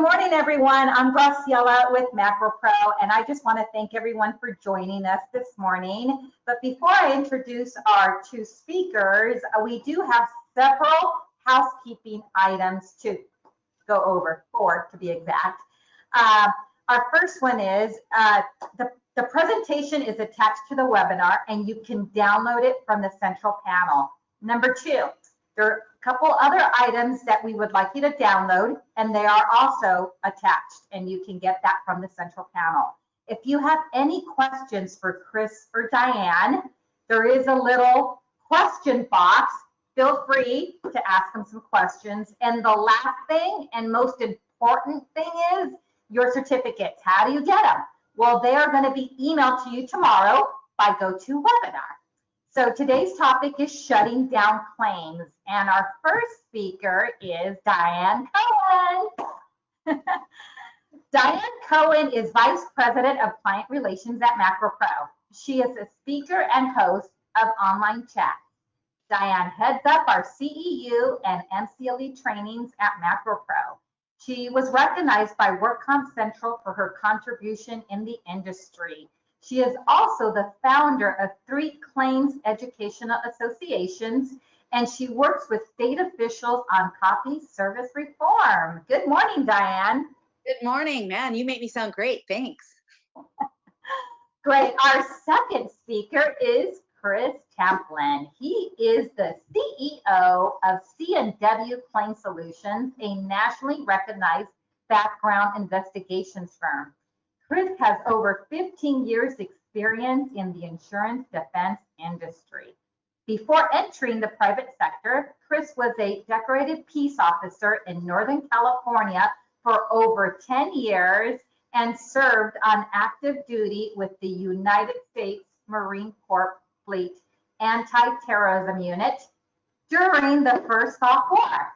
morning, everyone. I'm Graceilla with MacroPro, and I just want to thank everyone for joining us this morning. But before I introduce our two speakers, we do have several housekeeping items to go over, 4 to be exact. Our first one is the presentation is attached to the webinar, and you can download it from the central panel. Number 2, there are a couple other items that we would like you to download, and they are also attached, and you can get that from the central panel. If you have any questions for Chris or Diann, there is a little question box. Feel free to ask them some questions. And the last thing and most important thing is your certificates. How do you get them? Well, they are going to be emailed to you tomorrow by GoToWebinar. So today's topic is shutting down claims, and our first speaker is Diann Cohen. Diann Cohen is Vice President of Client Relations at MacroPro. She is a speaker and host of online chat. Diann heads up our CEU and MCLE trainings at MacroPro. She was recognized by WorkComp Central for her contribution in the industry. She is also the founder of 3 claims educational associations, and she works with state officials on copy service reform. Good morning, Diann. Good morning, man. You make me sound great. Thanks. Great. Our second speaker is Chris Champlin. He is the CEO of C&W Claim Solutions, a nationally recognized background investigations firm. Chris has over 15 years experience in the insurance defense industry. Before entering the private sector, Chris was a decorated peace officer in Northern California for over 10 years and served on active duty with the United States Marine Corps Fleet Anti-Terrorism Unit during the First Gulf War,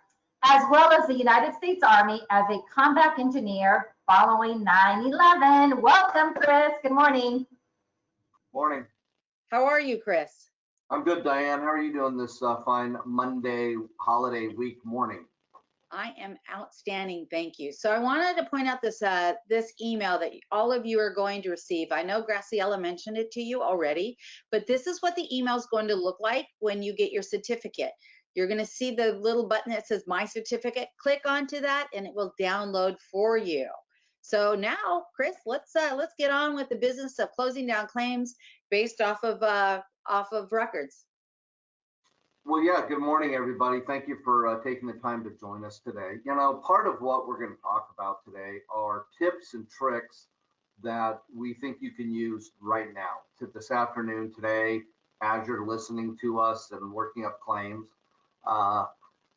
as well as the United States Army as a combat engineer following 9/11. Welcome, Chris. Good morning. Morning. How are you, Chris? I'm good, Diann. How are you doing this fine Monday holiday week morning? I am outstanding, thank you. So I wanted to point out this this email that all of you are going to receive. I know Graceilla mentioned it to you already, but this is what the email is going to look like when you get your certificate. You're going to see the little button that says My Certificate. Click onto that, and it will download for you. So now, Chris, let's get on with the business of closing down claims based off of records. Well, yeah, good morning, everybody. Thank you for taking the time to join us today. You know, part of what we're going to talk about today are tips and tricks that we think you can use right now, this afternoon, today, as you're listening to us and working up claims.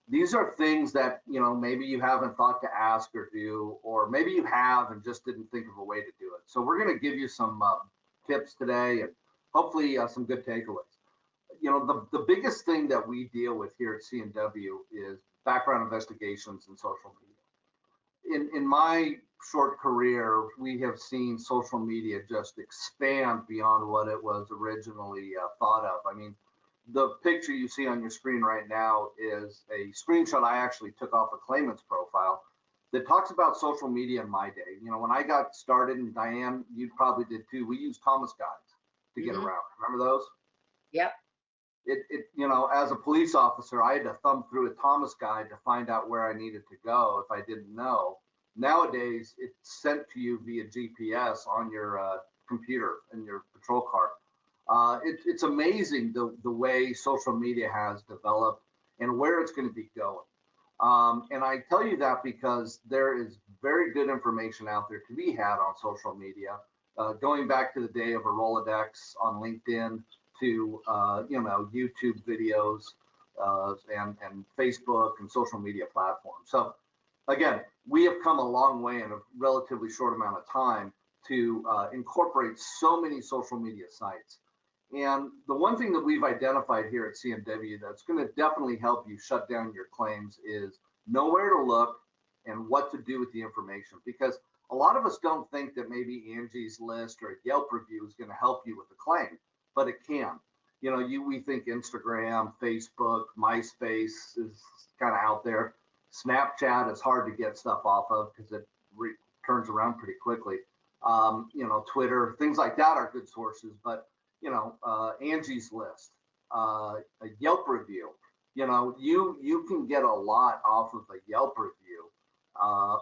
These are things that, you know, maybe you haven't thought to ask or do, or maybe you have and just didn't think of a way to do it. So we're going to give you some tips today and hopefully some good takeaways. You know, the biggest thing that we deal with here at C&W is background investigations and social media. In my short career, we have seen social media just expand beyond what it was originally thought of. I mean, the picture you see on your screen right now is a screenshot I actually took off a claimant's profile that talks about social media in my day. You know, when I got started, and Diann, you probably did too, we used Thomas guides to get around. Remember those? Yep. You know, as a police officer, I had to thumb through a Thomas guide to find out where I needed to go if I didn't know. Nowadays, it's sent to you via GPS on your computer in your patrol car. It's amazing the way social media has developed and where it's going to be going. And I tell you that because there is very good information out there to be had on social media, going back to the day of a Rolodex on LinkedIn, to you know, YouTube videos and Facebook and social media platforms. So again, we have come a long way in a relatively short amount of time to incorporate so many social media sites. And the one thing that we've identified here at C&W that's going to definitely help you shut down your claims is know where to look and what to do with the information, because a lot of us don't think that maybe Angie's List or Yelp Review is going to help you with the claim, but it can. You know, we think Instagram, Facebook, MySpace is kind of out there. Snapchat is hard to get stuff off of because it turns around pretty quickly. You know, Twitter, things like that are good sources, but you know, Angie's List, a Yelp review, you know, you can get a lot off of a Yelp review,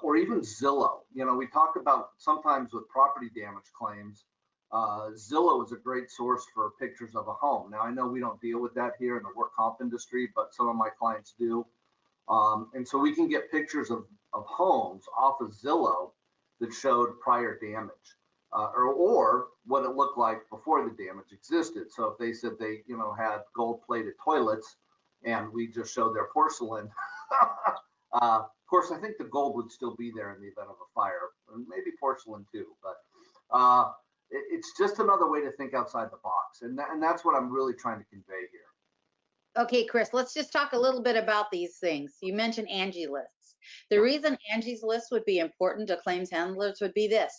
or even Zillow. You know, we talk about sometimes with property damage claims, Zillow is a great source for pictures of a home. Now, I know we don't deal with that here in the work comp industry, but some of my clients do. And so we can get pictures of homes off of Zillow that showed prior damage, or what it looked like before the damage existed. So if they said they, you know, had gold-plated toilets and we just showed their porcelain, of course, I think the gold would still be there in the event of a fire, and maybe porcelain too, but it's just another way to think outside the box. And that's what I'm really trying to convey here. Okay, Chris, let's just talk a little bit about these things. You mentioned Angie lists. The reason Angie's list would be important to claims handlers would be this.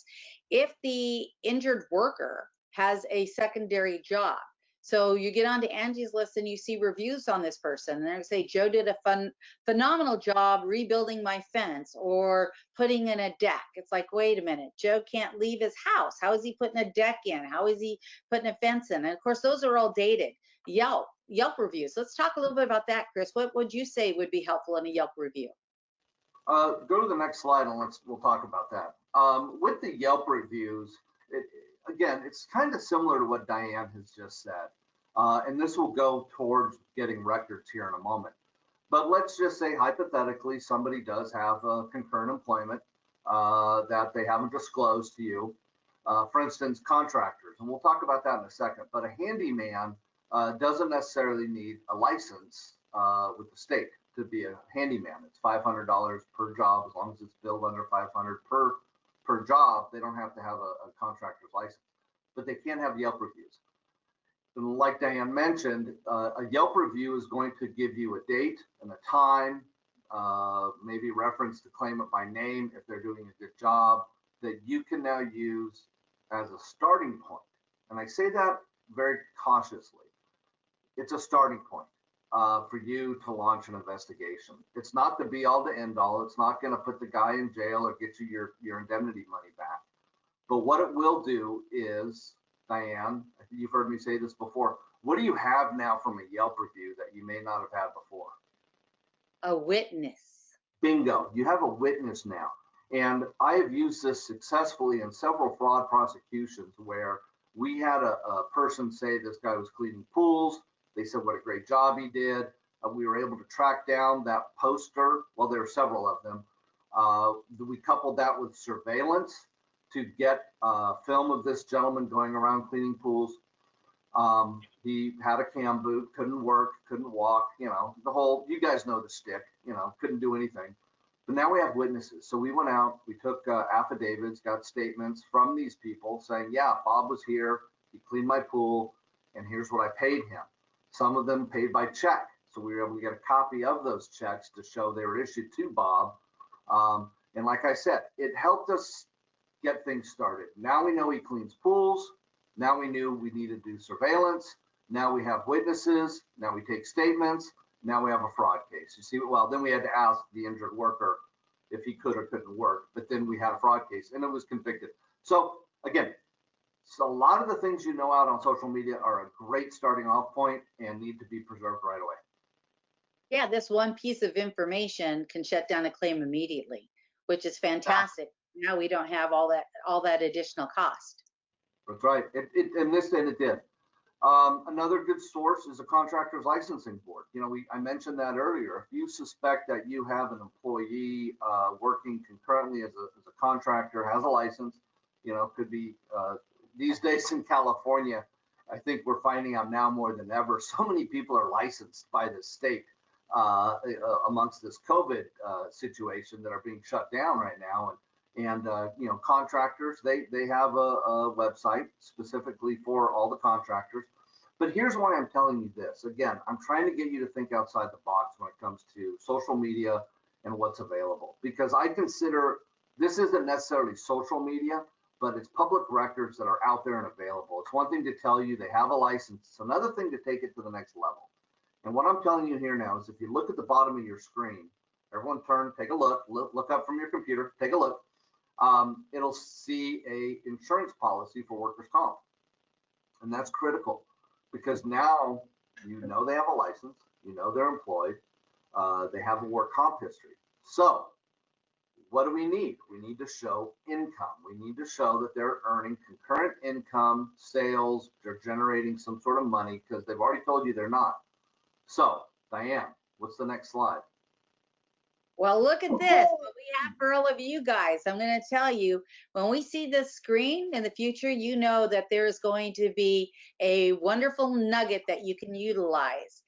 If the injured worker has a secondary job, so you get onto Angie's list and you see reviews on this person, and they say, Joe did a phenomenal job rebuilding my fence or putting in a deck. It's like, wait a minute, Joe can't leave his house. How is he putting a deck in? How is he putting a fence in? And of course, those are all dated. Yelp reviews. Let's talk a little bit about that, Chris. What would you say would be helpful in a Yelp review? Go to the next slide and we'll talk about that. With the Yelp reviews, again, it's kind of similar to what Diann has just said. And this will go towards getting records here in a moment. But let's just say hypothetically, somebody does have a concurrent employment that they haven't disclosed to you. For instance, contractors, and we'll talk about that in a second, but a handyman doesn't necessarily need a license with the state to be a handyman. It's $500 per job, as long as it's billed under $500 per job. They don't have to have a contractor's license, but they can have Yelp reviews. And like Diann mentioned, a Yelp review is going to give you a date and a time, maybe reference the claimant by name if they're doing a good job, that you can now use as a starting point. And I say that very cautiously. It's a starting point for you to launch an investigation. It's not the be all to end all. It's not going to put the guy in jail or get you your indemnity money back. But what it will do is, Diann, I think you've heard me say this before, what do you have now from a Yelp review that you may not have had before? A witness. Bingo, you have a witness now. And I have used this successfully in several fraud prosecutions where we had a person say this guy was cleaning pools. They said what a great job he did. We were able to track down that poster. Well, there were several of them. We coupled that with surveillance to get film of this gentleman going around cleaning pools. He had a cam boot, couldn't work, couldn't walk, you know, the whole, you guys know the stick, you know, couldn't do anything. But now we have witnesses. So we went out, we took affidavits, got statements from these people saying, yeah, Bob was here, he cleaned my pool, and here's what I paid him. Some of them paid by check. So we were able to get a copy of those checks to show they were issued to Bob. And like I said, it helped us get things started. Now we know he cleans pools. Now we knew we needed to do surveillance. Now we have witnesses. Now we take statements. Now we have a fraud case. You see, well, then we had to ask the injured worker if he could or couldn't work, but then we had a fraud case and it was convicted. So again, so a lot of the things you know out on social media are a great starting off point and need to be preserved right away. Yeah, this one piece of information can shut down a claim immediately, which is fantastic. Now we don't have all that additional cost. That's right. It did. Another good source is a contractor's licensing board. You know, I mentioned that earlier. If you suspect that you have an employee working concurrently as a contractor, has a license, you know, could be these days in California, I think we're finding out now more than ever, so many people are licensed by the state amongst this COVID situation that are being shut down right now. And you know, contractors, they have a website specifically for all the contractors. But here's why I'm telling you this. Again, I'm trying to get you to think outside the box when it comes to social media and what's available. Because I consider this isn't necessarily social media, but it's public records that are out there and available. It's one thing to tell you they have a license. It's another thing to take it to the next level. And what I'm telling you here now is if you look at the bottom of your screen, everyone turn, take a look up from your computer, take a look. it'll see a insurance policy for workers' comp. And that's critical because now you know they have a license, you know they're employed, they have a work comp history. So what do we need? We need to show income. We need to show that they're earning concurrent income, sales, they're generating some sort of money because they've already told you they're not. So, Diann, what's the next slide? Well, look at this, what we have for all of you guys. I'm going to tell you, when we see this screen in the future, you know that there is going to be a wonderful nugget that you can utilize.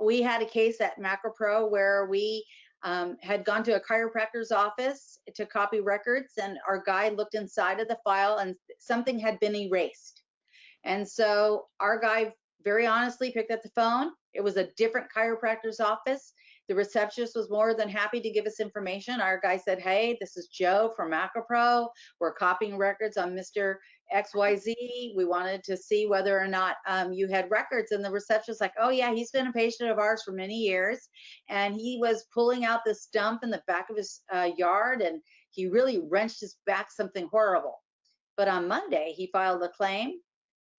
We had a case at MacroPro where we had gone to a chiropractor's office to copy records, and our guy looked inside of the file and something had been erased. And so our guy very honestly picked up the phone. It was a different chiropractor's office. The receptionist was more than happy to give us information. Our guy said, hey, this is Joe from MacroPro. We're copying records on Mr. XYZ. We wanted to see whether or not you had records. And the receptionist was like, oh yeah, he's been a patient of ours for many years. And he was pulling out this stump in the back of his yard, and he really wrenched his back, something horrible. But on Monday, he filed a claim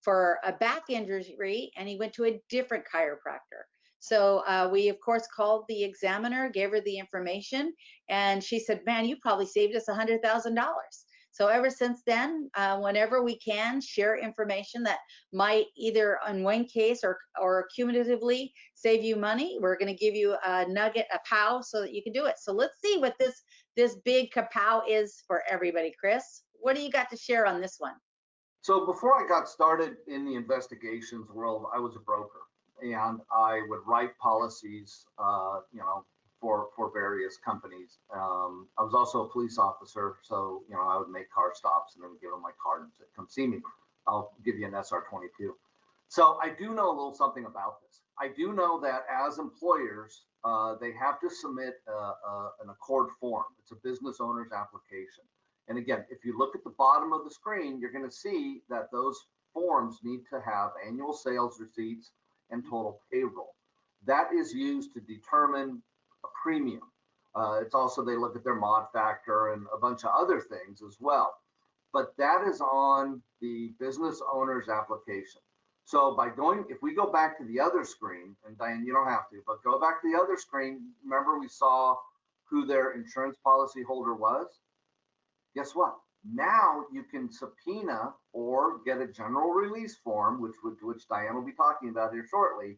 for a back injury, and he went to a different chiropractor. So we, of course, called the examiner, gave her the information, and she said, man, you probably saved us $100,000. So ever since then, whenever we can share information that might either in one case or cumulatively save you money, we're going to give you a nugget, a POW, so that you can do it. So let's see what this big kapow is for everybody. Chris, what do you got to share on this one? So before I got started in the investigations world, I was a broker, and I would write policies, for various companies. I was also a police officer, so I would make car stops and then give them my card and say, "Come see me. I'll give you an SR22." So I do know a little something about this. I do know that as employers, they have to submit an accord form. It's a business owner's application. And again, if you look at the bottom of the screen, you're going to see that those forms need to have annual sales receipts and total payroll. That is used to determine a premium. It's also, they look at their mod factor and a bunch of other things as well. But that is on the business owner's application. So if we go back to the other screen, and Diann, you don't have to, but go back to the other screen, remember we saw who their insurance policy holder was? Guess what? Now you can subpoena or get a general release form, which Diann will be talking about here shortly,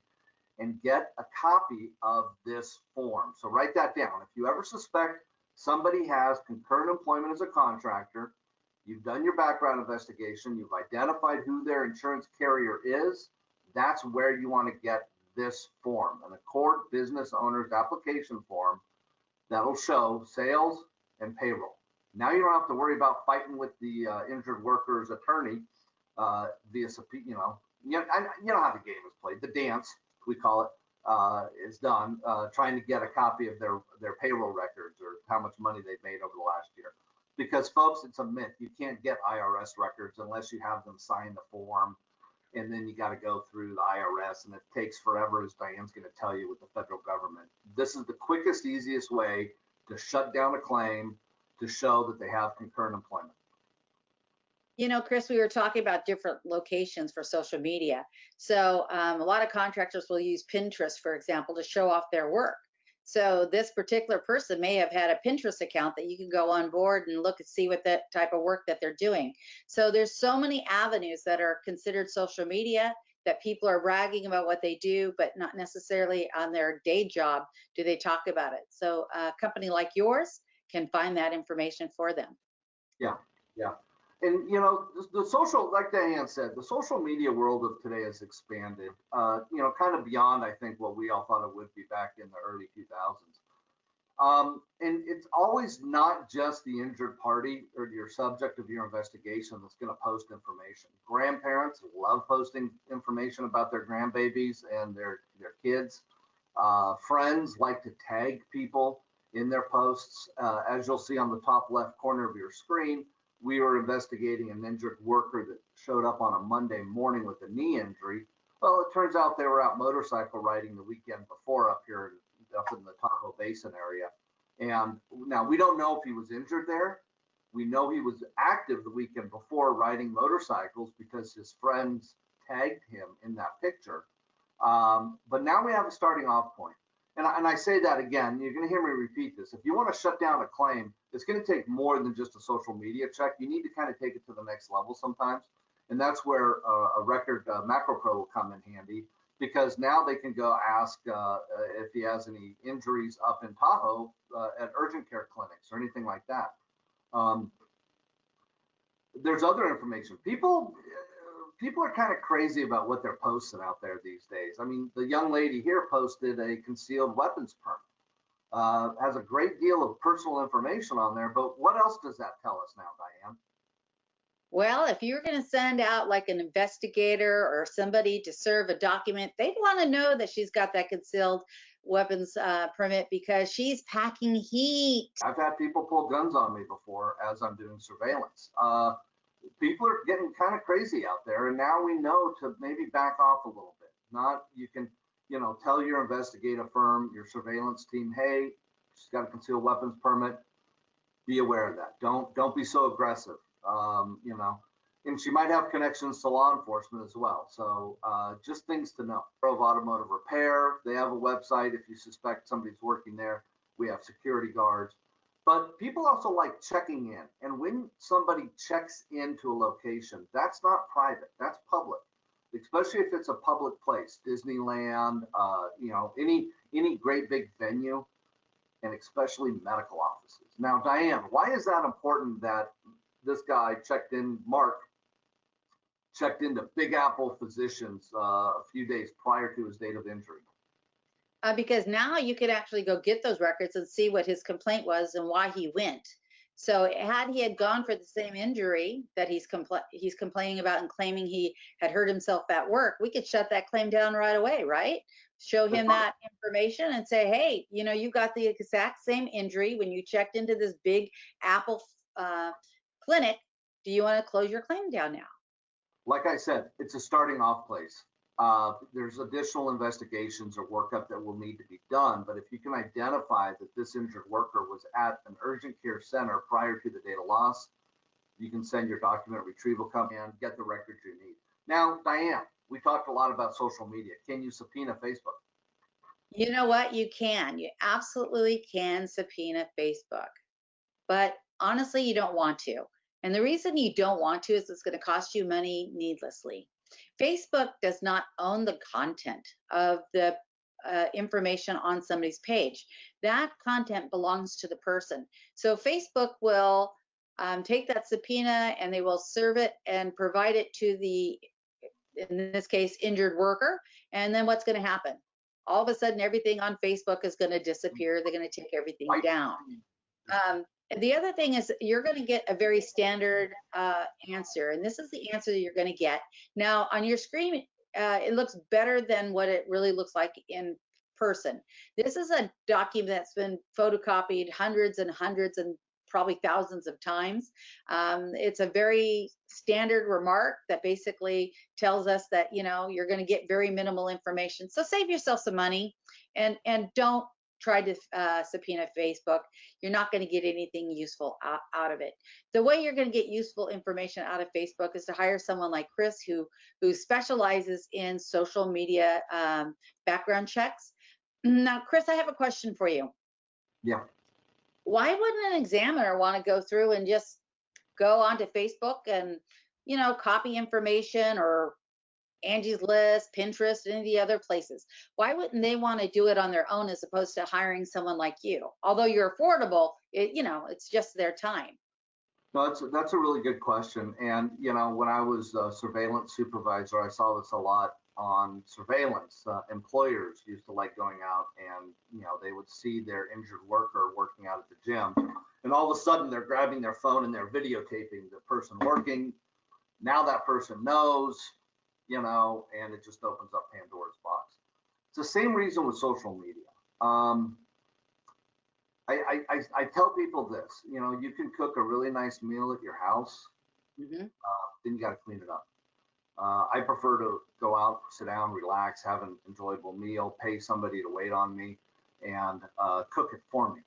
and get a copy of this form. So write that down. If you ever suspect somebody has concurrent employment as a contractor, you've done your background investigation, you've identified who their insurance carrier is, that's where you want to get this form, an Accord Business Owner's Application Form that'll show sales and payroll. Now you don't have to worry about fighting with the injured worker's attorney via subpoena. You know how the game is played. The dance, we call it, is done. Trying to get a copy of their payroll records or how much money they've made over the last year. Because folks, it's a myth. You can't get IRS records unless you have them sign the form, and then you got to go through the IRS, and it takes forever, as Diann's going to tell you, with the federal government. This is the quickest, easiest way to shut down a claim, to show that they have concurrent employment. You know, Chris, we were talking about different locations for social media. So a lot of contractors will use Pinterest, for example, to show off their work. So this particular person may have had a Pinterest account that you can go on board and look and see what that type of work that they're doing. So there's so many avenues that are considered social media that people are bragging about what they do, but not necessarily on their day job do they talk about it. So a company like yours can find that information for them. Yeah. And the social, like Diann said, the social media world of today has expanded, kind of beyond, I think, what we all thought it would be back in the early 2000s. And it's always not just the injured party or your subject of your investigation that's going to post information. Grandparents love posting information about their grandbabies and their kids. Friends like to tag people in their posts. As you'll see on the top left corner of your screen, we were investigating an injured worker that showed up on a Monday morning with a knee injury. Well, it turns out they were out motorcycle riding the weekend before up in the Tahoe Basin area. And now we don't know if he was injured there. We know he was active the weekend before riding motorcycles because his friends tagged him in that picture. But now we have a starting off point. And I say that again, you're going to hear me repeat this. If you want to shut down a claim, it's going to take more than just a social media check. You need to kind of take it to the next level sometimes. And that's where a record MacroPro will come in handy, because now they can go ask if he has any injuries up in Tahoe at urgent care clinics or anything like that. There's other information. People are kind of crazy about what they're posting out there these days. I mean, the young lady here posted a concealed weapons permit. Has a great deal of personal information on there, but what else does that tell us now, Diann? Well, if you're going to send out like an investigator or somebody to serve a document, they'd want to know that she's got that concealed weapons permit because she's packing heat. I've had people pull guns on me before as I'm doing surveillance. People are getting kind of crazy out there, and now we know to maybe back off a little bit. Not, you can, you know, tell your investigative firm, your surveillance team, hey, she's got a concealed weapons permit. Be aware of that. Don't be so aggressive. You know, and she might have connections to law enforcement as well. So just things to know. Of Automotive Repair, they have a website. If you suspect somebody's working there, we have security guards. But people also like checking in. And when somebody checks into a location, that's not private, that's public, especially if it's a public place, Disneyland, you know, any great big venue, and especially medical offices. Now, Diann, why is that important that this guy Mark checked into Big Apple Physicians a few days prior to his date of injury? Because now you could actually go get those records and see what his complaint was and why he went. So had he had gone for the same injury that he's complaining about and claiming he had hurt himself at work, we could shut that claim down right away, right? Show him that information and say, hey, you know, you got the exact same injury when you checked into this Big Apple clinic. Do you want to close your claim down now? Like I said, it's a starting off place. There's additional investigations or workup that will need to be done, but if you can identify that this injured worker was at an urgent care center prior to the date of loss, you can send your document retrieval company and get the records you need. Now, Diann, we talked a lot about social media. Can you subpoena Facebook? You know what? You can. You absolutely can subpoena Facebook. But honestly, you don't want to. And the reason you don't want to is it's going to cost you money needlessly. Facebook does not own the content of the information on somebody's page. That content belongs to the person. So Facebook will take that subpoena and they will serve it and provide it to the, in this case, injured worker. And then what's going to happen? All of a sudden, everything on Facebook is going to disappear. They're going to take everything down. The other thing is you're going to get a very standard answer, and this is the answer that you're going to get. Now, on your screen, it looks better than what it really looks like in person. This is a document that's been photocopied hundreds and hundreds and probably thousands of times. It's a very standard remark that basically tells us that, you know, you're going to get very minimal information. So save yourself some money and don't try to subpoena Facebook. You're not going to get anything useful out of it. The way you're going to get useful information out of Facebook is to hire someone like Chris who specializes in social media background checks. Now, Chris, I have a question for you. Yeah. Why wouldn't an examiner want to go through and just go onto Facebook and, you know, copy information, or Angie's List, Pinterest, any of the other places? Why wouldn't they want to do it on their own as opposed to hiring someone like you? Although you're affordable, you know, it's just their time. No, that's a really good question. And, you know, when I was a surveillance supervisor, I saw this a lot on surveillance. Employers used to like going out and, you know, they would see their injured worker working out at the gym, and all of a sudden they're grabbing their phone and they're videotaping the person working. Now that person knows, you know, and it just opens up Pandora's box. It's the same reason with social media. I tell people this, you know, you can cook a really nice meal at your house, then you got to clean it up. I prefer to go out, sit down, relax, have an enjoyable meal, pay somebody to wait on me and cook it for me.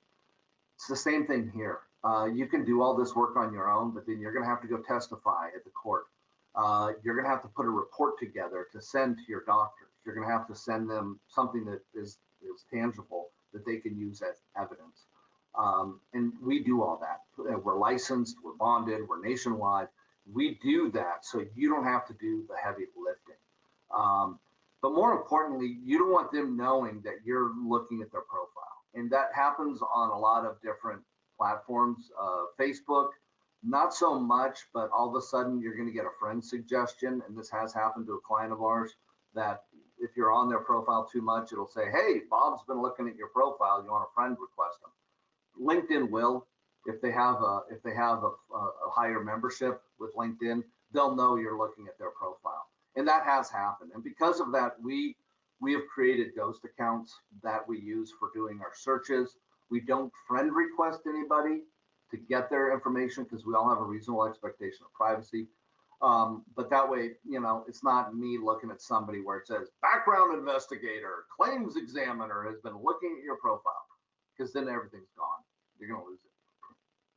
It's the same thing here. You can do all this work on your own, but then you're going to have to go testify at the court. You're going to have to put a report together to send to your doctors. You're going to have to send them something that is tangible that they can use as evidence. And we do all that. We're licensed, we're bonded, we're nationwide. We do that so you don't have to do the heavy lifting. But more importantly, you don't want them knowing that you're looking at their profile. And that happens on a lot of different platforms. Facebook, not so much, but all of a sudden you're going to get a friend suggestion. And this has happened to a client of ours, that if you're on their profile too much, it'll say, hey, Bob's been looking at your profile. You want a friend request them. LinkedIn will, if they have a higher membership with LinkedIn, they'll know you're looking at their profile. And that has happened. And because of that, we have created ghost accounts that we use for doing our searches. We don't friend request anybody to get their information because we all have a reasonable expectation of privacy. But that way, you know, it's not me looking at somebody where it says background investigator, claims examiner has been looking at your profile, because then everything's gone. You're going to lose it.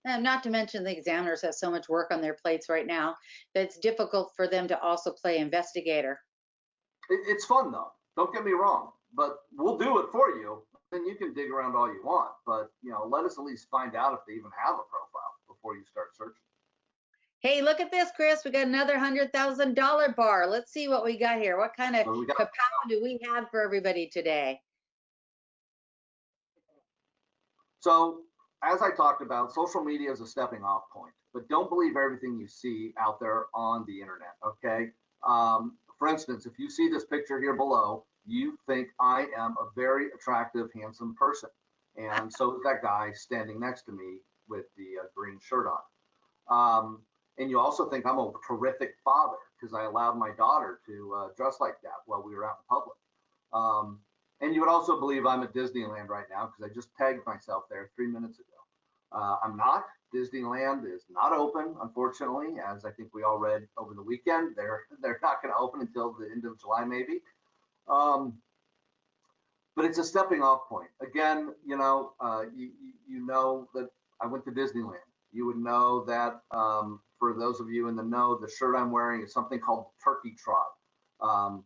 And not to mention the examiners have so much work on their plates right now that it's difficult for them to also play investigator. It's fun though. Don't get me wrong, but we'll do it for you. Then you can dig around all you want, but you know, let us at least find out if they even have a profile before you start searching. Hey, look at this, Chris. We got another $100,000 bar. Let's see what we got here. What kind of kapow do we have for everybody today? So, as I talked about, social media is a stepping off point, but don't believe everything you see out there on the internet, okay? For instance, if you see this picture here below, you think I am a very attractive, handsome person. And so is that guy standing next to me with the green shirt on. And you also think I'm a terrific father because I allowed my daughter to dress like that while we were out in public. And you would also believe I'm at Disneyland right now because I just tagged myself there 3 minutes ago. I'm not. Disneyland is not open, unfortunately, as I think we all read over the weekend. They're not going to open until the end of July, maybe. But it's a stepping off point. Again, you know, you know that I went to Disneyland. You would know that for those of you in the know, the shirt I'm wearing is something called Turkey Trot.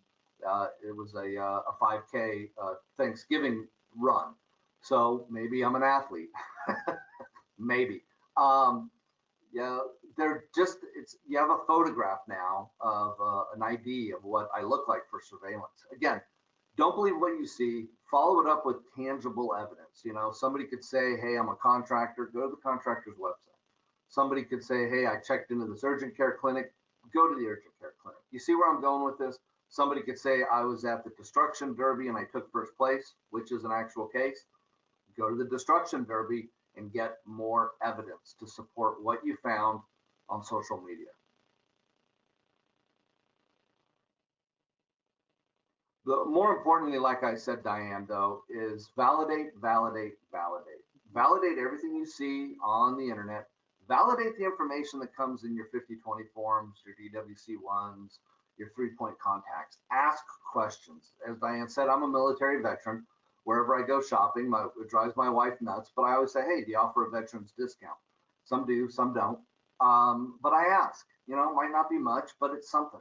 It was a 5K Thanksgiving run. So maybe I'm an athlete, maybe. Yeah, they're just, you have a photograph now of an ID of what I look like for surveillance. Again, don't believe what you see, follow it up with tangible evidence. You know, somebody could say, hey, I'm a contractor, go to the contractor's website. Somebody could say, hey, I checked into this urgent care clinic, go to the urgent care clinic. You see where I'm going with this? Somebody could say I was at the destruction derby and I took first place, which is an actual case. Go to the destruction derby and get more evidence to support what you found on social media. The more importantly, like I said, Diann, though, is validate, validate, validate. Validate everything you see on the internet. Validate the information that comes in your 5020 forms, your DWC-1s, your 3-point contacts. Ask questions. As Diann said, I'm a military veteran. Wherever I go shopping, it drives my wife nuts, but I always say, hey, do you offer a veteran's discount? Some do, some don't. But I ask, you know, it might not be much, but it's something.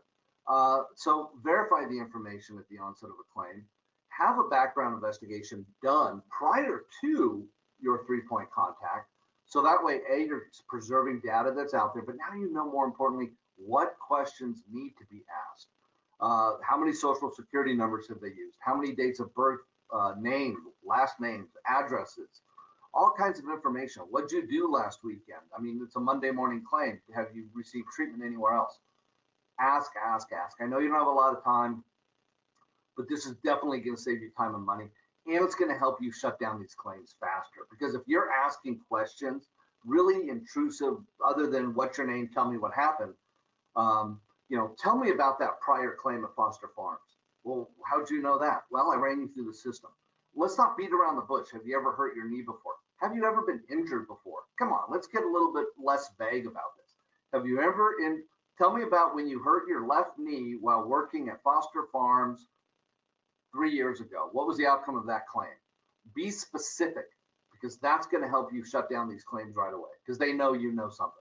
So verify the information at the onset of a claim. Have a background investigation done prior to your 3-point contact. So that way, A, you're preserving data that's out there, but now you know, more importantly, what questions need to be asked. How many social security numbers have they used? How many dates of birth, name, last names, addresses, all kinds of information. What'd you do last weekend? I mean, it's a Monday morning claim. Have you received treatment anywhere else? Ask, ask, ask. I know you don't have a lot of time, but this is definitely going to save you time and money. And it's going to help you shut down these claims faster. Because if you're asking questions, really intrusive, other than what's your name, tell me what happened, you know, tell me about that prior claim at Foster Farms. Well, how'd you know that? Well, I ran you through the system. Let's not beat around the bush. Have you ever hurt your knee before? Have you ever been injured before? Come on, let's get a little bit less vague about this. Have you ever, tell me about when you hurt your left knee while working at Foster Farms 3 years ago. What was the outcome of that claim? Be specific, because that's going to help you shut down these claims right away because they know you know something.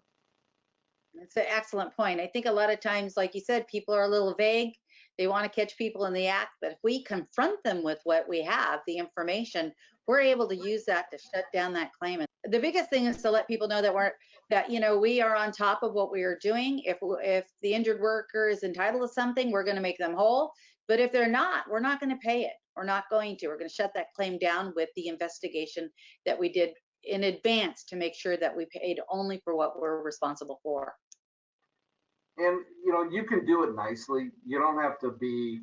That's an excellent point. I think a lot of times, like you said, people are a little vague. They want to catch people in the act, but if we confront them with what we have, the information, we're able to use that to shut down that claim. And the biggest thing is to let people know that we are on top of what we are doing. If the injured worker is entitled to something, we're going to make them whole. But if they're not, we're not going to pay it. We're not going to. We're going to shut that claim down with the investigation that we did in advance to make sure that we paid only for what we're responsible for. And, you can do it nicely. You don't have to be,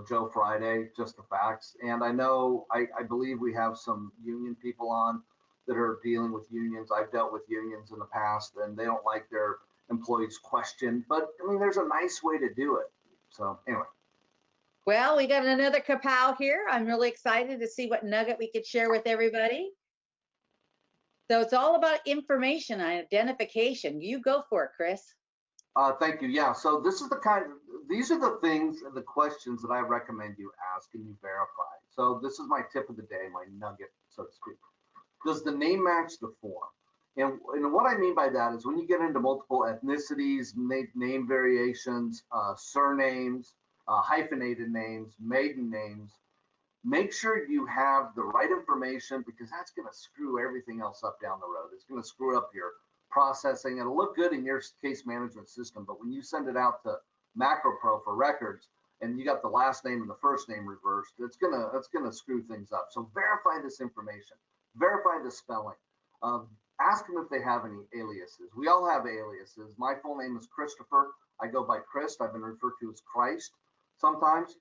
Joe Friday, just the facts. And I know, I believe we have some union people on that are dealing with unions. I've dealt with unions in the past, and they don't like their employees questioned. But, there's a nice way to do it. So, anyway. Well, we got another kapow here. I'm really excited to see what nugget we could share with everybody. So it's all about information and identification. You go for it, Chris. Thank you. Yeah. So these are the things and the questions that I recommend you ask and you verify. So this is my tip of the day, my nugget, so to speak. Does the name match the form? And what I mean by that is when you get into multiple ethnicities, name variations, surnames, hyphenated names, maiden names, make sure you have the right information because that's going to screw everything else up down the road. It's going to screw up your processing. It'll look good in your case management system, but when you send it out to MacroPro for records and you got the last name and the first name reversed, it's gonna screw things up. So verify this information, verify the spelling. Ask them if they have any aliases. We all have aliases. My full name is Christopher. I go by Christ. I've been referred to as Christ sometimes.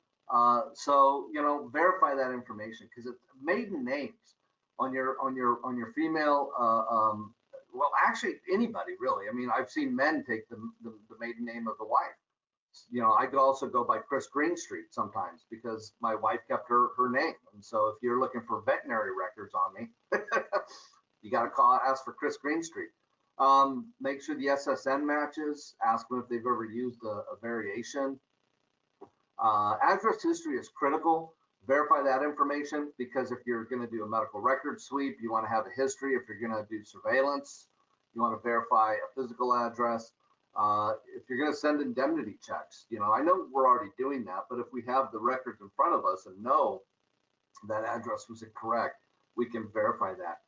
So verify that information because it's maiden names on your female. Well, actually, anybody really. I've seen men take the maiden name of the wife. I could also go by Chris Greenstreet sometimes because my wife kept her name. And so if you're looking for veterinary records on me, you got to ask for Chris Greenstreet. Make sure the SSN matches. Ask them if they've ever used a variation. Address history is critical. Verify that information because if you're going to do a medical record sweep, you want to have a history. If you're going to do surveillance, you want to verify a physical address. If you're going to send indemnity checks, I know we're already doing that, but if we have the records in front of us and know that address was incorrect, we can verify that.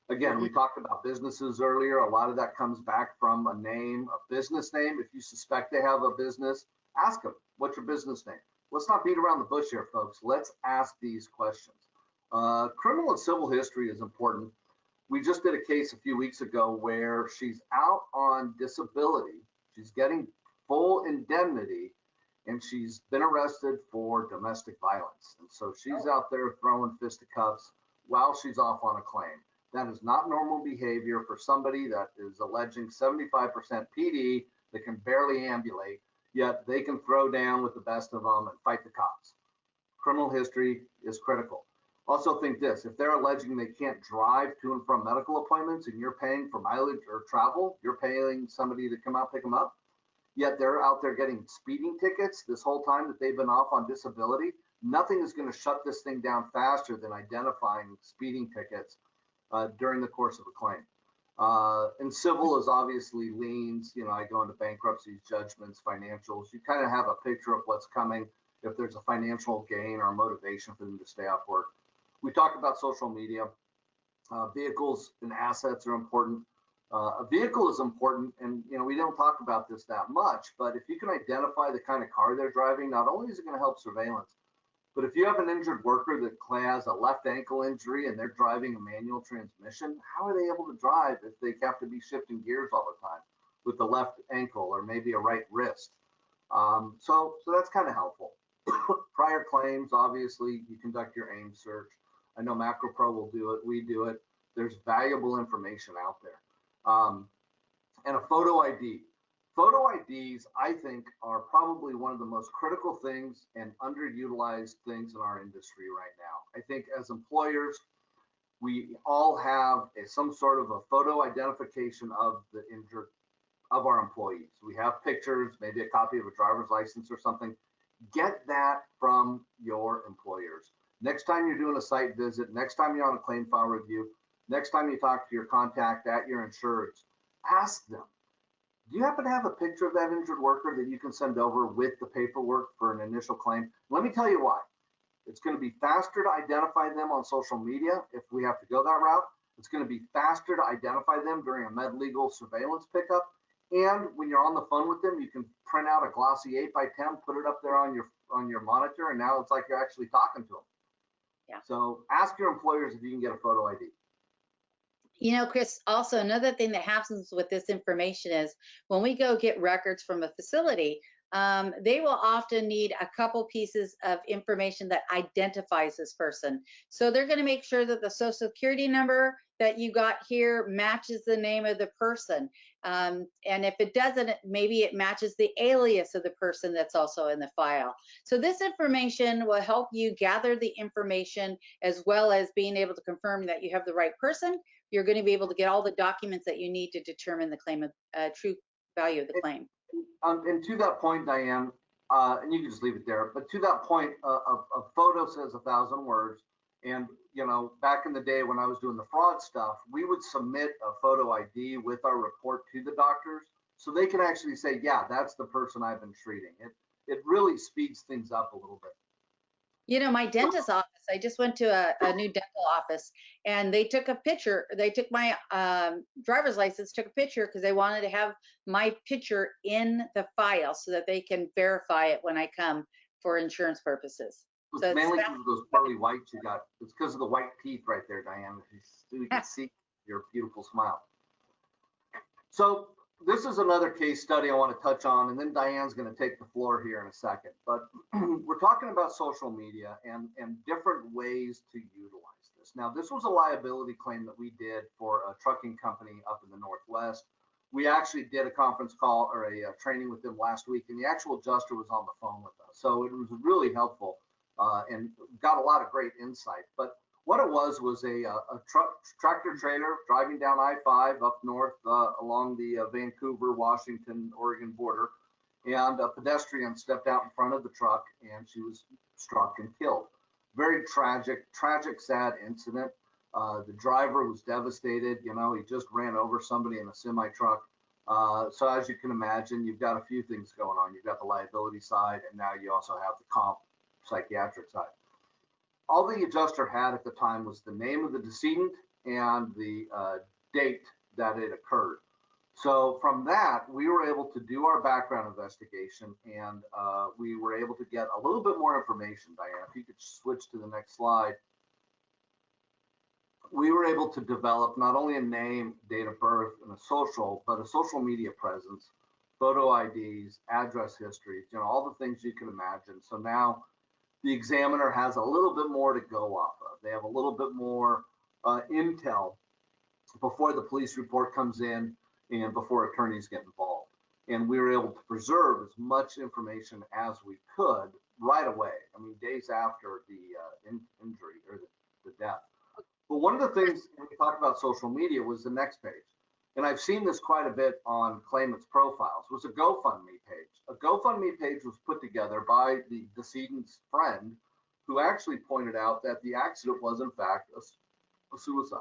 Again, we talked about businesses earlier. A lot of that comes back from a name, a business name. If you suspect they have a business, ask them, what's your business name? Let's not beat around the bush here, folks. Let's ask these questions. Criminal and civil history is important. We just did a case a few weeks ago where she's out on disability. She's getting full indemnity, and she's been arrested for domestic violence. And so she's out there throwing fisticuffs while she's off on a claim. That is not normal behavior for somebody that is alleging 75% PD that can barely ambulate, yet they can throw down with the best of them and fight the cops. Criminal history is critical. Also think this, if they're alleging they can't drive to and from medical appointments and you're paying for mileage or travel, you're paying somebody to come out, pick them up, yet they're out there getting speeding tickets this whole time that they've been off on disability, nothing is going to shut this thing down faster than identifying speeding tickets during the course of a claim. And civil is obviously liens. I go into bankruptcies, judgments, financials. You kind of have a picture of what's coming if there's a financial gain or motivation for them to stay off work. We talked about social media. Vehicles and assets are important. A vehicle is important, and we don't talk about this that much, but if you can identify the kind of car they're driving, not only is it going to help surveillance, but if you have an injured worker that has a left ankle injury and they're driving a manual transmission, how are they able to drive if they have to be shifting gears all the time with the left ankle or maybe a right wrist? So that's kind of helpful. Prior claims, obviously, you conduct your AIM search. I know MacroPro will do it. We do it. There's valuable information out there. And a photo ID. Photo IDs, I think, are probably one of the most critical things and underutilized things in our industry right now. I think as employers, we all have some sort of a photo identification of the injured, of our employees. We have pictures, maybe a copy of a driver's license or something. Get that from your employers. Next time you're doing a site visit, next time you're on a claim file review, next time you talk to your contact at your insureds, ask them, do you happen to have a picture of that injured worker that you can send over with the paperwork for an initial claim? Let me tell you why. It's going to be faster to identify them on social media if we have to go that route. It's going to be faster to identify them during a med legal surveillance pickup. And when you're on the phone with them, you can print out a glossy 8x10, put it up there on your monitor, and now it's like you're actually talking to them. Yeah. So ask your employers if you can get a photo ID. You know, Chris, also another thing that happens with this information is when we go get records from a facility, they will often need a couple pieces of information that identifies this person. So they're going to make sure that the social security number that you got here matches the name of the person. And if it doesn't, maybe it matches the alias of the person that's also in the file. So this information will help you gather the information as well as being able to confirm that you have the right person. You're going to be able to get all the documents that you need to determine the claim of true value of the claim. And to that point, Diane, and you can just leave it there, but to that point, a photo says 1,000 words. And, you know, back in the day when I was doing the fraud stuff, we would submit a photo ID with our report to the doctors so they can actually say, yeah, that's the person I've been treating. It really speeds things up a little bit. You know, my dentist office, I just went to a new dental office and they took a picture. They took my driver's license, took a picture because they wanted to have my picture in the file so that they can verify it when I come for insurance purposes. It's So mainly because of those pearly whites you got. It's because of the white teeth right there, Diane. You can see your beautiful smile. So this is another case study I want to touch on, and then Diane's going to take the floor here in a second. But we're talking about social media and different ways to utilize this. Now, this was a liability claim that we did for a trucking company up in the Northwest. We actually did a conference call or a training with them last week, and the actual adjuster was on the phone with us. So it was really helpful and got a lot of great insight. But what it was a tractor trailer driving down I-5 up north along the Vancouver, Washington, Oregon border, and a pedestrian stepped out in front of the truck and she was struck and killed. Very tragic, sad incident. The driver was devastated. You know, he just ran over somebody in a semi truck. So as you can imagine, you've got a few things going on. You've got the liability side, and now you also have the comp psychiatric side. All the adjuster had at the time was the name of the decedent and the date that it occurred. So from that, we were able to do our background investigation, and we were able to get a little bit more information. Diane, if you could switch to the next slide. We were able to develop not only a name, date of birth, and a social, but a social media presence, photo IDs, address histories, you know, all the things you can imagine. So now the examiner has a little bit more to go off of. They have a little bit more intel before the police report comes in and before attorneys get involved. And we were able to preserve as much information as we could right away. I mean, days after the injury or the death. But one of the things when we talk about social media was the next page. And I've seen this quite a bit on claimants' profiles, was a GoFundMe page. A GoFundMe page was put together by the decedent's friend, who actually pointed out that the accident was in fact a suicide.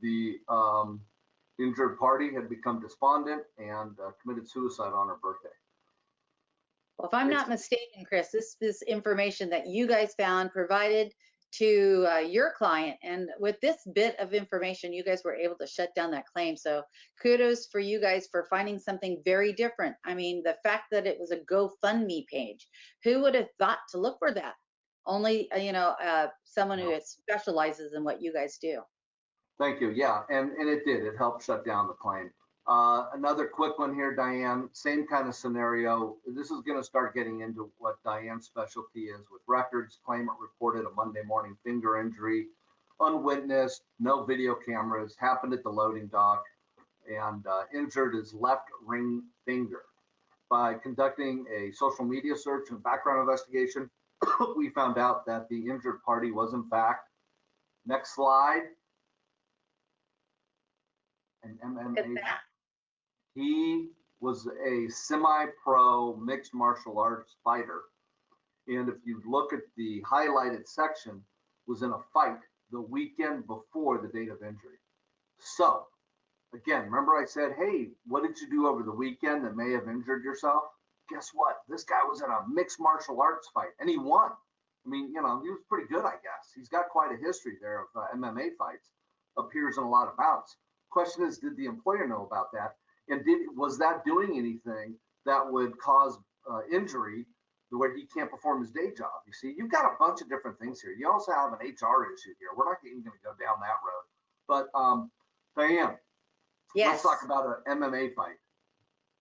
The injured party had become despondent and committed suicide on her birthday. Well, if I'm not mistaken, Chris, this is information that you guys found, provided to your client, and with this bit of information you guys were able to shut down that claim. So kudos for you guys for finding something very different. I mean, the fact that it was a GoFundMe page, who would have thought to look for that? Only you know, someone who specializes in what you guys do. Thank you. Yeah, and it did. It helped shut down the claim. Another quick one here, Diane, same kind of scenario. This is going to start getting into what Diane's specialty is with records. Claimant reported a Monday morning finger injury, unwitnessed, no video cameras, happened at the loading dock, and injured his left ring finger. By conducting a social media search and background investigation, we found out that the injured party was in fact, next slide, an MMA. He was a semi-pro mixed martial arts fighter. And if you look at the highlighted section, was in a fight the weekend before the date of injury. So again, remember I said, hey, what did you do over the weekend that may have injured yourself? Guess what? This guy was in a mixed martial arts fight and he won. I mean, you know, he was pretty good, I guess. He's got quite a history there of MMA fights, appears in a lot of bouts. Question is, did the employer know about that? And was that doing anything that would cause injury where he can't perform his day job? You see, you've got a bunch of different things here. You also have an HR issue here. We're not even going to go down that road. But Diann, Yes. let's talk about an MMA fight.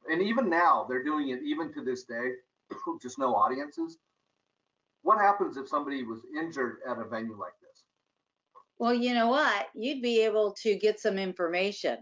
And even now, they're doing it even to this day, just no audiences. What happens if somebody was injured at a venue like this? Well, you know what? You'd be able to get some information.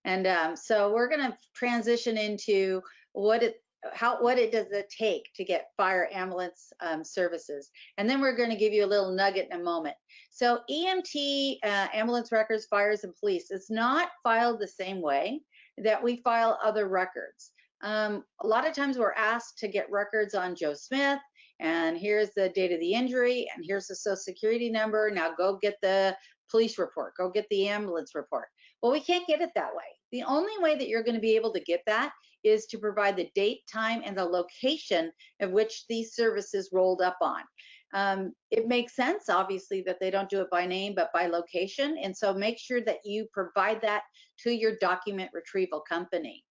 And so we're going to transition into what it does it take to get fire ambulance services. And then we're going to give you a little nugget in a moment. So EMT, ambulance records, fires, and police is not filed the same way that we file other records. A lot of times we're asked to get records on Joe Smith, and here's the date of the injury, and here's the social security number. Now go get the police report, go get the ambulance report. Well, we can't get it that way. The only way that you're going to be able to get that is to provide the date, time, and the location of which these services rolled up on. It makes sense, obviously, that they don't do it by name, but by location. And so make sure that you provide that to your document retrieval company.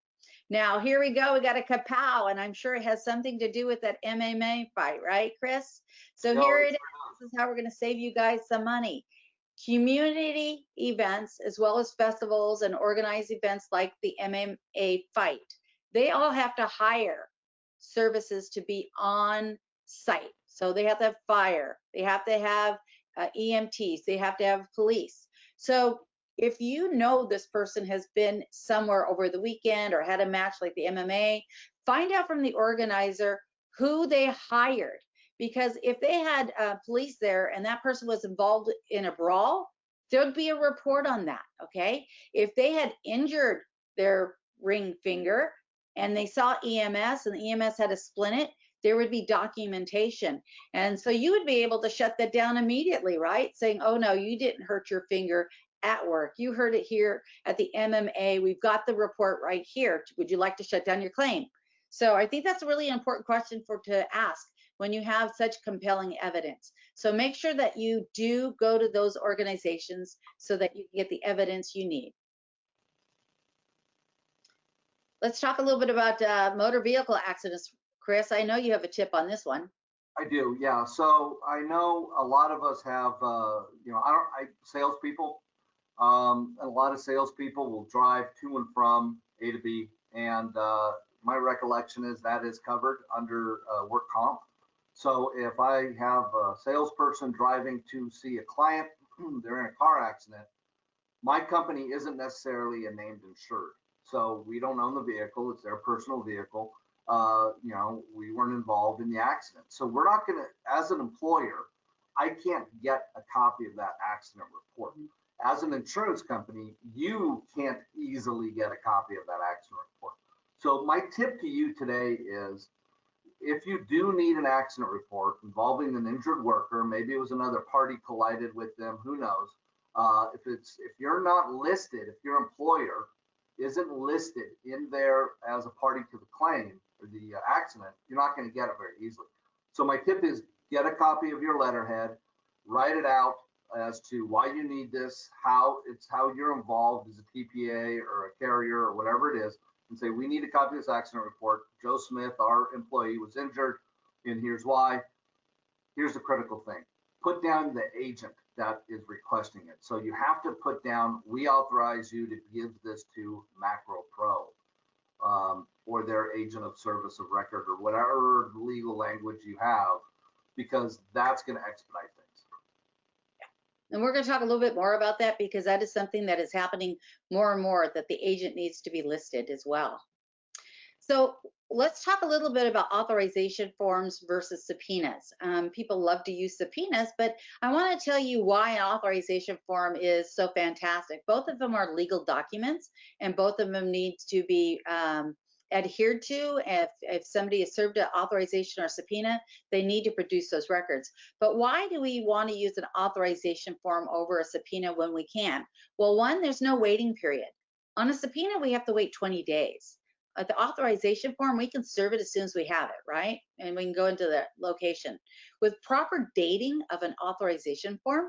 Now, here we go. We got a kapow, and I'm sure it has something to do with that MMA fight, right, Chris? So here it is. This is how we're going to save you guys some money. Community events, as well as festivals and organized events like the MMA fight, they all have to hire services to be on site. So they have to have fire, they have to have EMTs, they have to have police. So if you know this person has been somewhere over the weekend or had a match like the MMA, find out from the organizer who they hired. Because if they had police there and that person was involved in a brawl, there'd be a report on that, okay? If they had injured their ring finger and they saw EMS and the EMS had to splint it, there would be documentation. And so you would be able to shut that down immediately, right? Saying, oh no, you didn't hurt your finger at work. You heard it here at the MMA. We've got the report right here. Would you like to shut down your claim? So I think that's a really important question to ask when you have such compelling evidence. So make sure that you do go to those organizations so that you can get the evidence you need. Let's talk a little bit about motor vehicle accidents. Chris, I know you have a tip on this one. I do, yeah. So I know a lot of us have, salespeople, and a lot of salespeople will drive to and from A to B, and my recollection is that is covered under work comp. So if I have a salesperson driving to see a client, they're in a car accident, my company isn't necessarily a named insured. So we don't own the vehicle, it's their personal vehicle. We weren't involved in the accident. So we're not gonna, as an employer, I can't get a copy of that accident report. As an insurance company, you can't easily get a copy of that accident report. So my tip to you today is, if you do need an accident report involving an injured worker, maybe it was another party collided with them, who knows? If you're not listed, if your employer isn't listed in there as a party to the claim or the accident, you're not going to get it very easily. So my tip is, get a copy of your letterhead, write it out as to why you need this, how you're involved as a TPA or a carrier or whatever it is, and say, we need a copy of this accident report. Joe Smith, our employee, was injured, and here's why. Here's the critical thing. Put down the agent that is requesting it. So you have to put down, we authorize you to give this to MacroPro, or their agent of service of record, or whatever legal language you have, because that's going to expedite things. And we're going to talk a little bit more about that, because that is something that is happening more and more, that the agent needs to be listed as well. So let's talk a little bit about authorization forms versus subpoenas. People love to use subpoenas, but I want to tell you why an authorization form is so fantastic. Both of them are legal documents, and both of them need to be adhered to. If somebody has served an authorization or subpoena, they need to produce those records. But why do we want to use an authorization form over a subpoena when we can? Well, one, there's no waiting period. On a subpoena, we have to wait 20 days. At the authorization form, we can serve it as soon as we have it, right? And we can go into the location. With proper dating of an authorization form,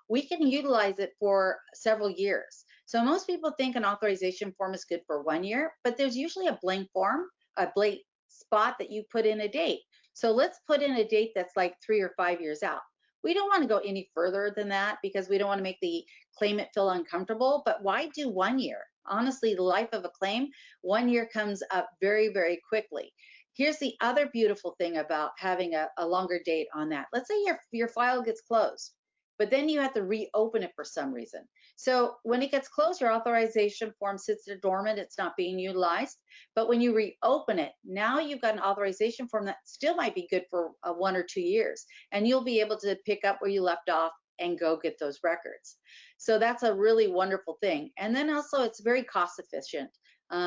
we can utilize it for several years. So most people think an authorization form is good for 1 year, but there's usually a blank form, a blank spot that you put in a date. So let's put in a date that's like 3 or 5 years out. We don't want to go any further than that because we don't want to make the claimant feel uncomfortable, but why do 1 year? Honestly, the life of a claim, 1 year comes up very, very quickly. Here's the other beautiful thing about having a longer date on that. Let's say your file gets closed, but then you have to reopen it for some reason. So when it gets closed, your authorization form sits there dormant, it's not being utilized. But when you reopen it, now you've got an authorization form that still might be good for 1 or 2 years, and you'll be able to pick up where you left off and go get those records. So that's a really wonderful thing. And then also it's very cost efficient.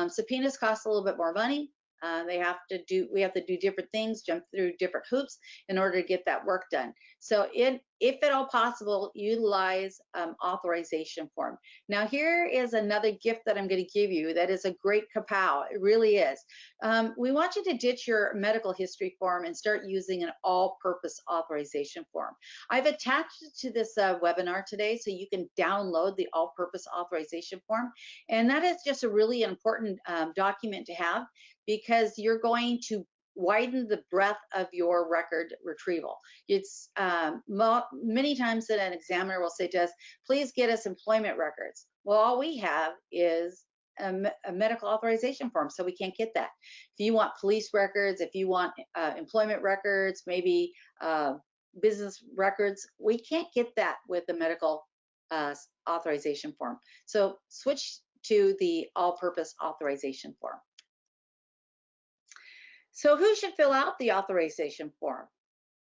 Subpoenas cost a little bit more money. We have to do different things, jump through different hoops in order to get that work done. So if at all possible, utilize authorization form. Now here is another gift that I'm going to give you that is a great kapow. It really is. We want you to ditch your medical history form and start using an all-purpose authorization form. I've attached it to this webinar today so you can download the all-purpose authorization form. And that is just a really important document to have, because you're going to widen the breadth of your record retrieval. It's many times that an examiner will say to us, please get us employment records. Well, all we have is a medical authorization form, so we can't get that. If you want police records, if you want employment records, maybe business records, we can't get that with the medical authorization form. So switch to the all-purpose authorization form. So who should fill out the authorization form?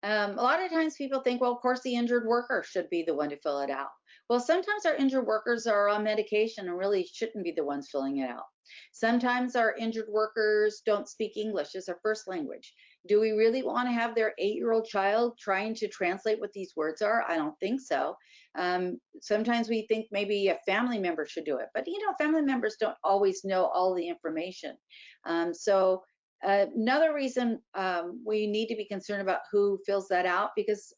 A lot of times people think, well, of course the injured worker should be the one to fill it out. Well, sometimes our injured workers are on medication and really shouldn't be the ones filling it out. Sometimes our injured workers don't speak English as their first language. Do we really want to have their 8-year-old child trying to translate what these words are? I don't think so. Sometimes we think maybe a family member should do it, but family members don't always know all the information. Another reason we need to be concerned about who fills that out, because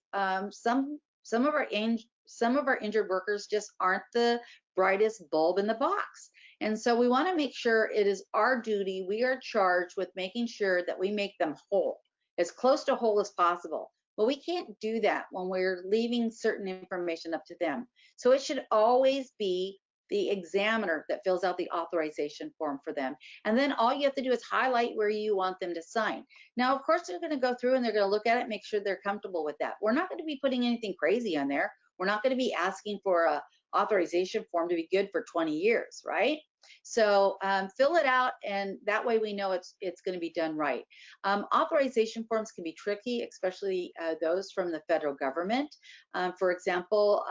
some of our injured workers just aren't the brightest bulb in the box. And so we want to make sure it is our duty. We are charged with making sure that we make them whole, as close to whole as possible. But we can't do that when we're leaving certain information up to them. So it should always be the examiner that fills out the authorization form for them. And then all you have to do is highlight where you want them to sign. Now, of course, they're going to go through and they're going to look at it, make sure they're comfortable with that. We're not going to be putting anything crazy on there. We're not going to be asking for a authorization form to be good for 20 years, right? So fill it out, and that way we know it's going to be done right. Authorization forms can be tricky, especially those from the federal government. For example,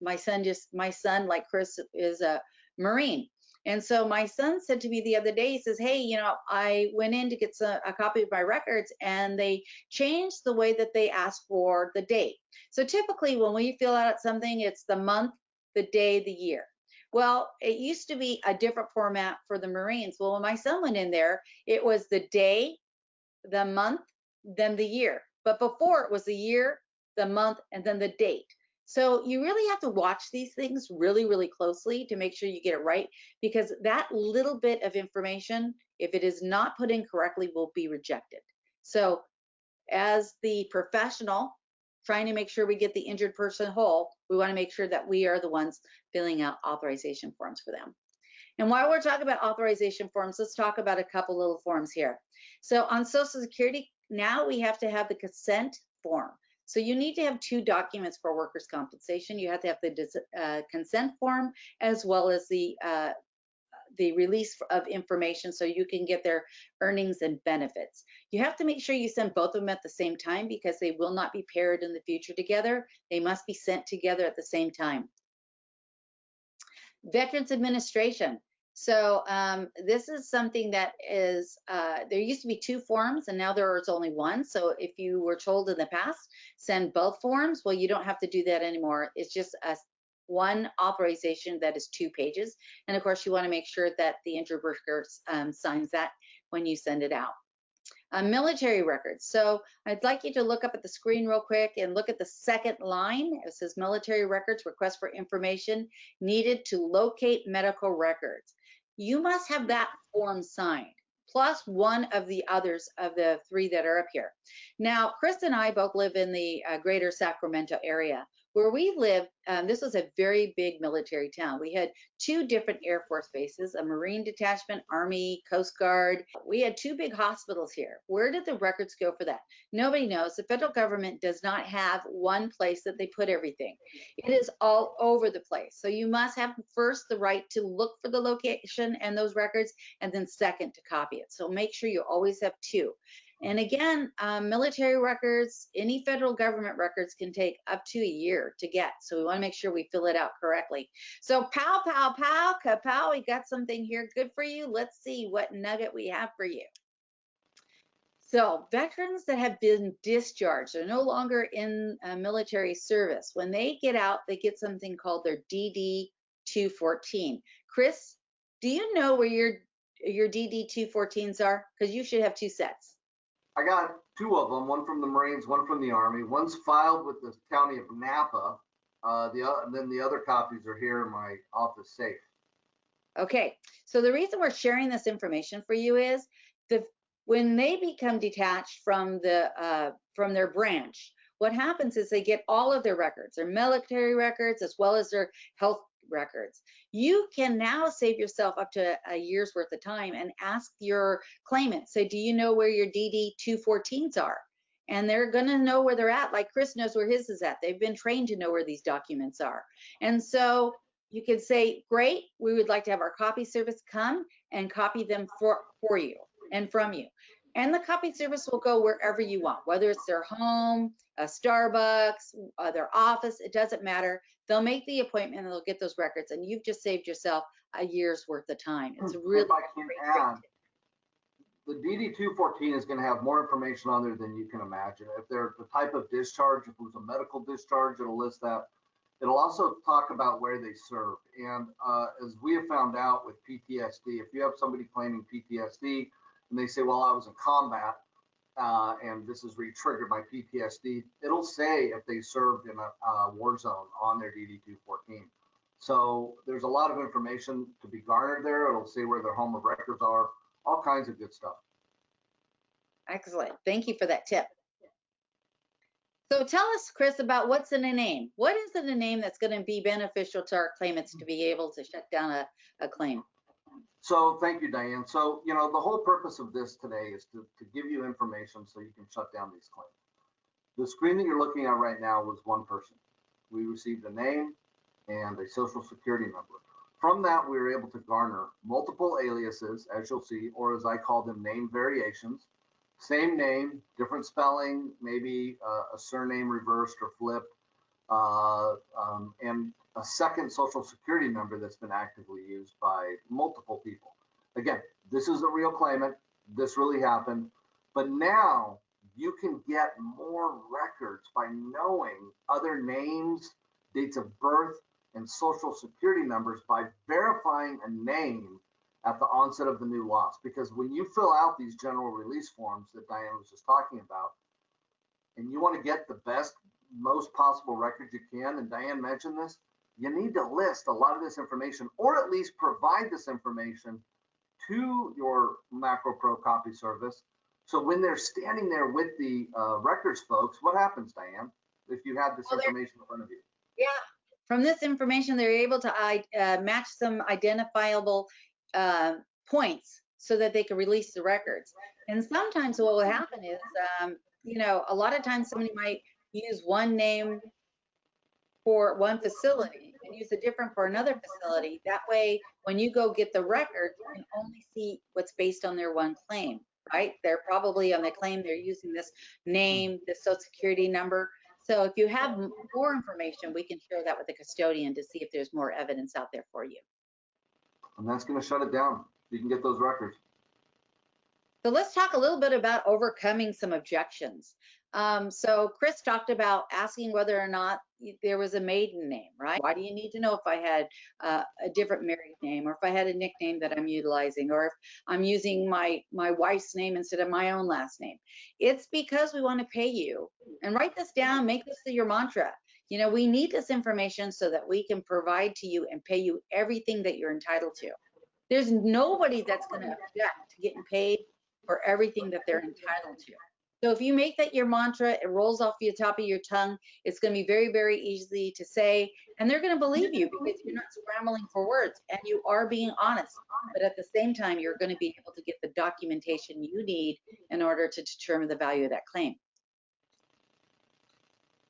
my son, like Chris, is a Marine. And so my son said to me the other day, he says, hey, I went in to get a copy of my records, and they changed the way that they asked for the date. So typically when we fill out something, it's the month, the day, the year. Well, it used to be a different format for the Marines. Well, when my son went in there, it was the day, the month, then the year. But before, it was the year, the month, and then the date. So you really have to watch these things really, really closely to make sure you get it right, because that little bit of information, if it is not put in correctly, will be rejected. So as the professional trying to make sure we get the injured person whole, we want to make sure that we are the ones filling out authorization forms for them. And while we're talking about authorization forms, let's talk about a couple little forms here. So on Social Security, now we have to have the consent form. So you need to have 2 documents for workers' compensation. You have to have the consent form as well as the release of information so you can get their earnings and benefits. You have to make sure you send both of them at the same time, because they will not be paired in the future together. They must be sent together at the same time. Veterans Administration. So this is something that is, there used to be 2 forms and now there is only 1. So if you were told in the past, send both forms, well, you don't have to do that anymore. It's just one authorization that is 2 pages. And of course, you want to make sure that the injured worker signs that when you send it out. Military records. So I'd like you to look up at the screen real quick and look at the second line. It says military records, request for information needed to locate medical records. You must have that form signed, plus one of the others of the 3 that are up here. Now, Chris and I both live in the greater Sacramento area. Where we live, this was a very big military town. We had 2 different Air Force bases, a Marine detachment, Army, Coast Guard. We had 2 big hospitals here. Where did the records go for that? Nobody knows. The federal government does not have one place that they put everything. It is all over the place. So you must have first the right to look for the location and those records, and then second to copy it. So make sure you always have 2. And again, military records, any federal government records can take up to a year to get. So we want to make sure we fill it out correctly. So pow, pow, pow, kapow, we got something here good for you. Let's see what nugget we have for you. So veterans that have been discharged, they're no longer in military service. When they get out, they get something called their DD-214. Chris, do you know where your DD-214s are? Because you should have 2 sets. I got 2 of them, one from the Marines, one from the Army. One's filed with the county of Napa. And then the other copies are here in my office safe. Okay, so the reason we're sharing this information for you is when they become detached from their branch, what happens is they get all of their records, their military records, as well as their health records. You can now save yourself up to a year's worth of time and ask your claimant, say, do you know where your DD-214s are? And they're going to know where they're at, like Chris knows where his is at. They've been trained to know where these documents are. And so you could say, great, we would like to have our copy service come and copy them for you and from you. And the copy service will go wherever you want, whether it's their home, a Starbucks, their office, it doesn't matter. They'll make the appointment and they'll get those records, and you've just saved yourself a year's worth of time. It's really great. The DD-214 is going to have more information on there than you can imagine. If they're the type of discharge, if it was a medical discharge, it'll list that. It'll also talk about where they served. And as we have found out with PTSD, if you have somebody claiming PTSD and they say, well, I was in combat and this has re-triggered my PTSD, it'll say if they served in a war zone on their DD-214. So there's a lot of information to be garnered there. It'll say where their home of records are, all kinds of good stuff. Excellent. Thank you for that tip. So tell us, Chris, about what's in a name. What is in a name that's going to be beneficial to our claimants to be able to shut down a claim? So thank you, Diane. So, you know, the whole purpose of this today is to give you information so you can shut down these claims. The screen that you're looking at right now was one person. We received a name and a social security number. From that, we were able to garner multiple aliases, as you'll see, or as I call them, name variations. Same name, different spelling, maybe a surname reversed or flipped, and a second social security number that's been actively used by multiple people. Again, this is a real claimant. This really happened. But now you can get more records by knowing other names, dates of birth, and social security numbers by verifying a name at the onset of the new loss. Because when you fill out these general release forms that Diane was just talking about, and you want to get the best, most possible records you can, and Diane mentioned this, you need to list a lot of this information, or at least provide this information to your MacroPro copy service. So when they're standing there with the records folks, what happens, Diane, if you have this information in front of you? Yeah. From this information, they're able to match some identifiable points so that they can release the records. And sometimes what will happen is, you know, a lot of times somebody might use one name for one facility and use a different for another facility. That way, when you go get the record, you can only see what's based on their one claim, right? They're probably on the claim, they're using this name, this social security number. So if you have more information, we can share that with the custodian to see if there's more evidence out there for you. and that's going to shut it down. You can get those records. So let's talk a little bit about overcoming some objections. So Chris talked about asking whether or not there was a maiden name, right? Why do you need to know if I had a different married name, or if I had a nickname that I'm utilizing, or if I'm using my wife's name instead of my own last name? It's because we want to pay you. And write this down, make this your mantra. You know, we need this information so that we can provide to you and pay you everything that you're entitled to. There's nobody that's going to object to getting paid for everything that they're entitled to. So if you make that your mantra, it rolls off the top of your tongue. It's going to be very, very easy to say, and they're going to believe you because you're not scrambling for words and you are being honest. But at the same time, you're going to be able to get the documentation you need in order to determine the value of that claim.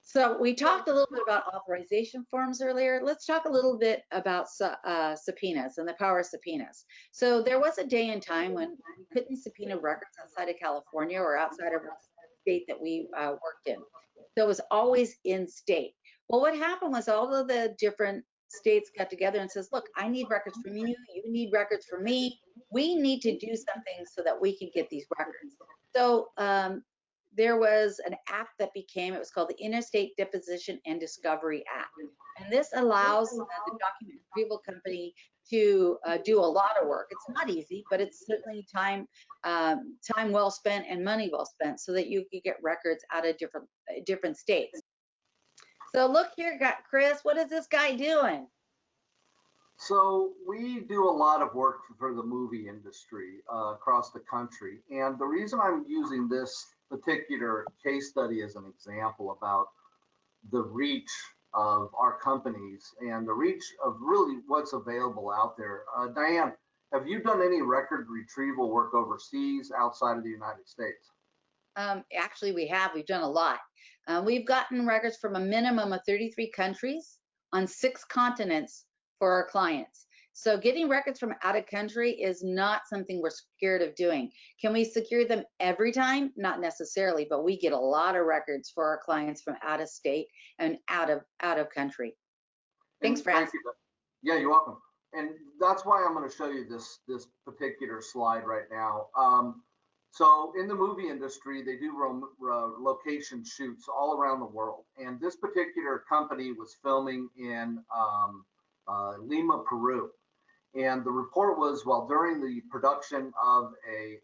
So we talked a little bit about authorization forms earlier. Let's talk a little bit about subpoenas and the power of subpoenas. So there was a day and time when we couldn't subpoena records outside of California or outside of a state that we worked in. So it was always in state. Well, what happened was all of the different states got together and says, look, I need records from you, you need records from me. We need to do something so that we can get these records. So there was an act that became, it was called the Interstate Deposition and Discovery Act. And this allows the document retrieval company to do a lot of work. It's not easy, but it's certainly time well spent and money well spent so that you can get records out of different states. So look here, Chris, what is this guy doing? So we do a lot of work for the movie industry across the country. And the reason I'm using this particular case study as an example about the reach of our companies and the reach of really what's available out there. Diann, have you done any record retrieval work overseas outside of the United States? Actually, we have. We've done a lot. We've gotten records from a minimum of 33 countries on 6 continents for our clients. So getting records from out of country is not something we're scared of doing. Can we secure them every time? Not necessarily, but we get a lot of records for our clients from out of state and out of country. Thanks for asking. Yeah, you're welcome. And that's why I'm going to show you this particular slide right now. So in the movie industry, they do location shoots all around the world. And this particular company was filming in Lima, Peru. And the report was, well, during the production of a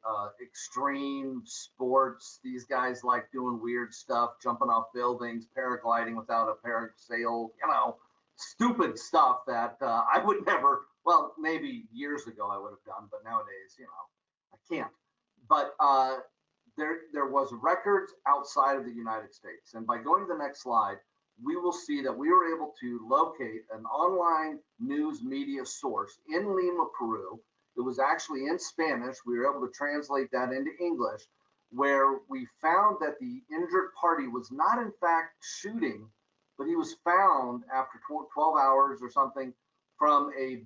extreme sports, these guys like doing weird stuff, jumping off buildings, paragliding without a parasail, you know, stupid stuff that I would never, well, maybe years ago I would have done, but nowadays, you know, I can't. But there was records outside of the United States. And by going to the next slide, we will see that we were able to locate an online news media source in Lima, Peru. It was actually in Spanish. We were able to translate that into English, where we found that the injured party was not in fact shooting, but he was found after 12 hours or something from a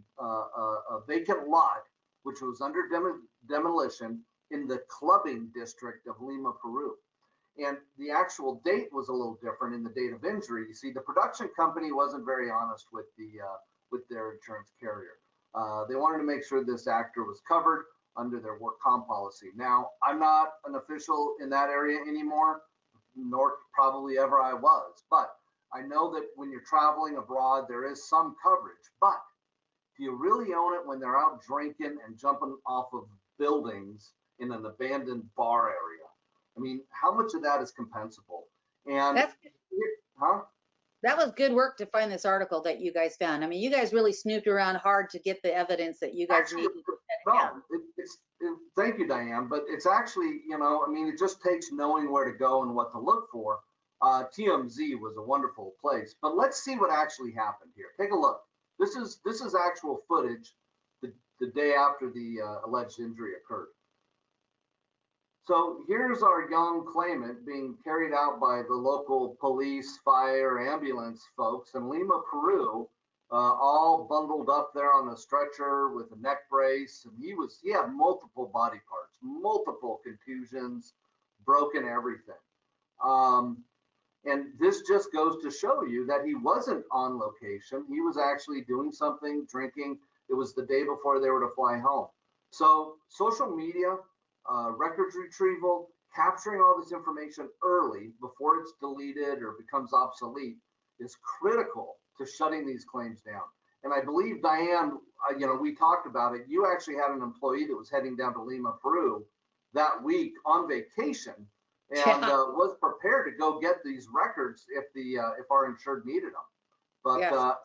vacant lot, which was under demolition in the clubbing district of Lima, Peru. And the actual date was a little different in the date of injury. You see, the production company wasn't very honest with their insurance carrier. They wanted to make sure this actor was covered under their work comp policy. Now, I'm not an official in that area anymore, nor probably ever I was. But I know that when you're traveling abroad, there is some coverage. But do you really own it when they're out drinking and jumping off of buildings in an abandoned bar area? I mean, how much of that is compensable? And that was good work to find this article that you guys found. I mean, you guys really snooped around hard to get the evidence that you guys needed. Thank you, Diann. But it's actually, you know, I mean, it just takes knowing where to go and what to look for. TMZ was a wonderful place. But let's see what actually happened here. Take a look. This is actual footage the day after the alleged injury occurred. So here's our young claimant being carried out by the local police, fire, ambulance folks in Lima, Peru, all bundled up there on a stretcher with a neck brace. And he had multiple body parts, multiple contusions, broken everything. And this just goes to show you that he wasn't on location. He was actually doing something, drinking. it was the day before they were to fly home. So social media, records retrieval, capturing all this information early before it's deleted or becomes obsolete is critical to shutting these claims down. And I believe, Diann, we talked about it. You actually had an employee that was heading down to Lima, Peru that week on vacation and was prepared to go get these records if our insured needed them. But Yes.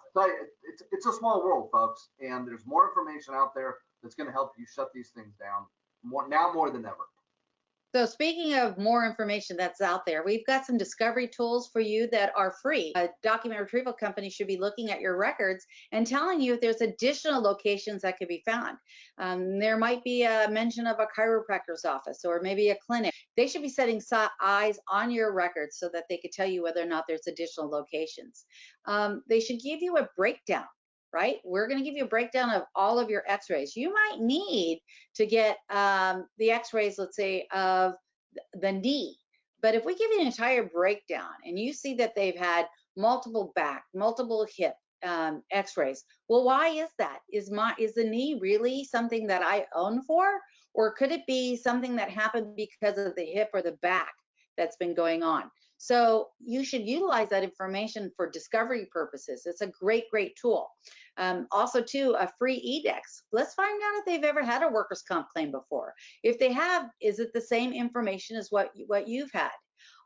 it's a small world, folks, and there's more information out there that's going to help you shut these things down more than ever. So speaking of more information that's out there, we've got some discovery tools for you that are free. A document retrieval company should be looking at your records and telling you if there's additional locations that could be found. There might be a mention of a chiropractor's office or maybe a clinic. They should be setting eyes on your records so that they could tell you whether or not there's additional locations. They should give you a breakdown. Right? We're going to give you a breakdown of all of your x-rays. You might need to get the x-rays, let's say, of the knee. But if we give you an entire breakdown and you see that they've had multiple back, multiple hip x-rays, well, why is that? Is the knee really something that I own for? Or could it be something that happened because of the hip or the back that's been going on? So you should utilize that information for discovery purposes. It's a great, great tool. Also, too, a free eDex. Let's find out if they've ever had a workers' comp claim before. If they have, is it the same information as what you've had?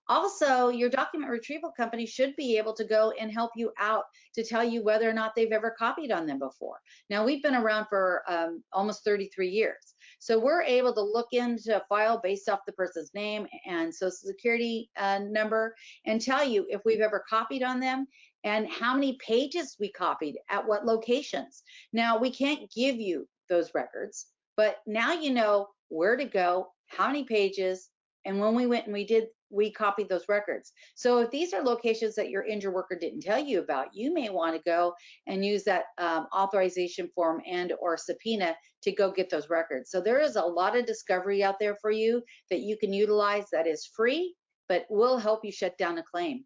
Also, your document retrieval company should be able to go and help you out to tell you whether or not they've ever copied on them before. Now, we've been around for almost 33 years. So we're able to look into a file based off the person's name and social security number and tell you if we've ever copied on them and how many pages we copied at what locations. Now, we can't give you those records, but now you know where to go, how many pages, and when we went and we copied those records. So if these are locations that your injured worker didn't tell you about, you may want to go and use that authorization form and or subpoena to go get those records. So there is a lot of discovery out there for you that you can utilize that is free, but will help you shut down a claim.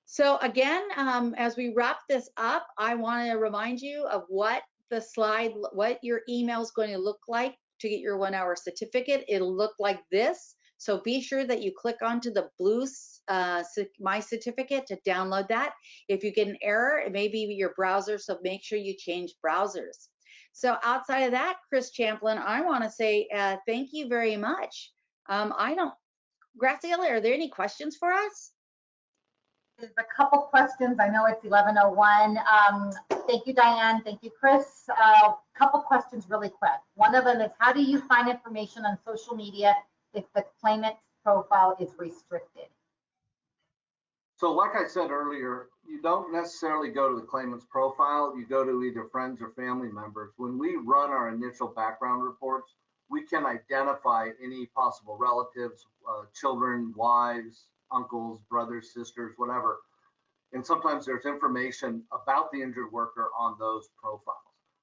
So again, as we wrap this up, I want to remind you of what your email is going to look like to get your 1 hour certificate. It'll look like this. So be sure that you click onto the blue My Certificate to download that. If you get an error, it may be your browser, so make sure you change browsers. So outside of that, Chris Champlin, I want to say thank you very much. Graciella, are there any questions for us? There's a couple questions. I know it's 11:01. Thank you, Diann. Thank you, Chris. Couple questions really quick. One of them is, how do you find information on social media if the claimant's profile is restricted? So like I said earlier, you don't necessarily go to the claimant's profile. You go to either friends or family members. When we run our initial background reports, we can identify any possible relatives, children, wives, uncles, brothers, sisters, whatever. And sometimes there's information about the injured worker on those profiles.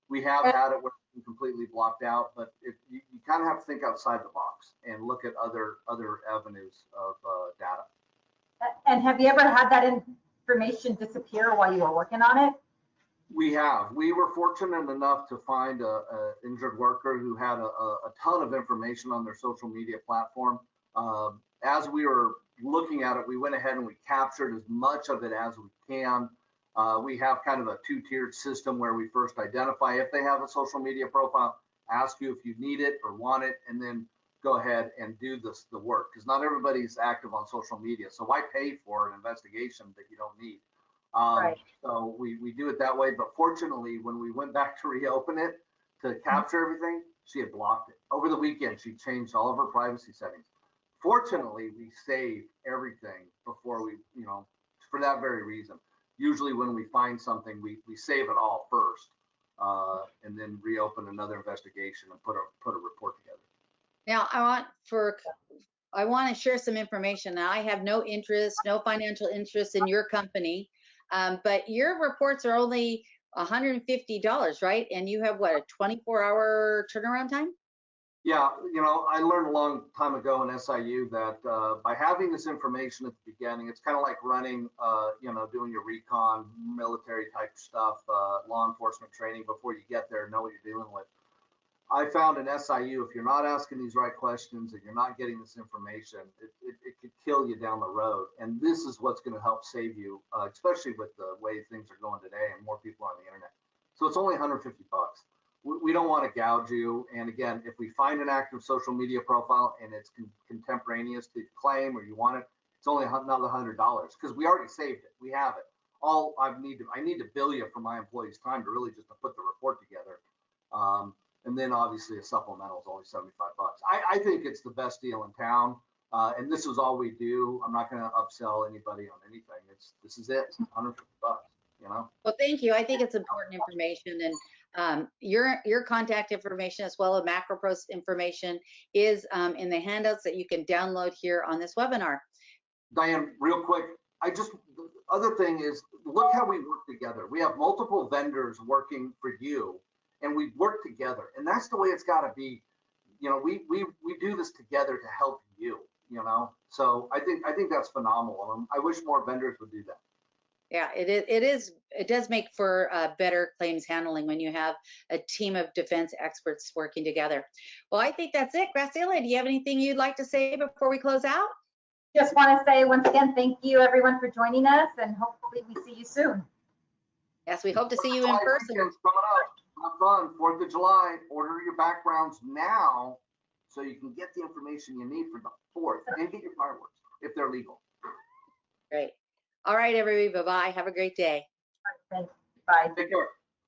We have had it where it's completely blocked out, but you kind of have to think outside the box and look at other avenues of data. And have you ever had that information disappear while you were working on it? We have. We were fortunate enough to find a injured worker who had a ton of information on their social media platform. As we were looking at it, we went ahead and we captured as much of it as we can. We have kind of a two-tiered system where we first identify if they have a social media profile, ask you if you need it or want it, and then go ahead and do the work, because not everybody's active on social media. So why pay for an investigation that you don't need? Right. So we do it that way. But fortunately, when we went back to reopen it to capture everything, she had blocked it. Over the weekend, she changed all of her privacy settings. Fortunately, we saved everything before we, for that very reason. Usually when we find something, we save it all first and then reopen another investigation and put a report together. Now, I want to share some information. Now, I have no financial interest in your company, but your reports are only $150, right? And you have what, a 24-hour turnaround time? Yeah, you know, I learned a long time ago in SIU that by having this information at the beginning, it's kind of like running, you know, doing your recon, military type stuff, law enforcement training before you get there, know what you're dealing with. I found in SIU, if you're not asking these right questions and you're not getting this information, it could kill you down the road. And this is what's going to help save you, especially with the way things are going today and more people on the internet. So it's only 150 bucks. We don't want to gouge you. And again, if we find an active social media profile and it's contemporaneous to claim or you want it, it's only another $100 because we already saved it. We have it. All I need to bill you for my employees' time to really just to put the report together. And then obviously a supplemental is only 75 bucks. I think it's the best deal in town. And this is all we do. I'm not going to upsell anybody on anything. This is it, 150 bucks, you know? Well, thank you. I think it's important information, and your contact information as well as MacroPro's information is in the handouts that you can download here on this webinar. Diann, real quick, the other thing is, look how we work together. We have multiple vendors working for you, and we work together, and that's the way it's got to be. You know, we do this together to help you, you know? So I think that's phenomenal. I wish more vendors would do that. Yeah, it does make for better claims handling when you have a team of defense experts working together. Well, I think that's it. Graceilla, do you have anything you'd like to say before we close out? Just want to say once again, thank you everyone for joining us, and hopefully we see you soon. Yes, we hope to see you in person. Coming up. Have fun. 4th of July. Order your backgrounds now so you can get the information you need for the 4th and get your fireworks if they're legal. Great. All right, everybody. Bye-bye. Have a great day. Thanks. Bye. Take care.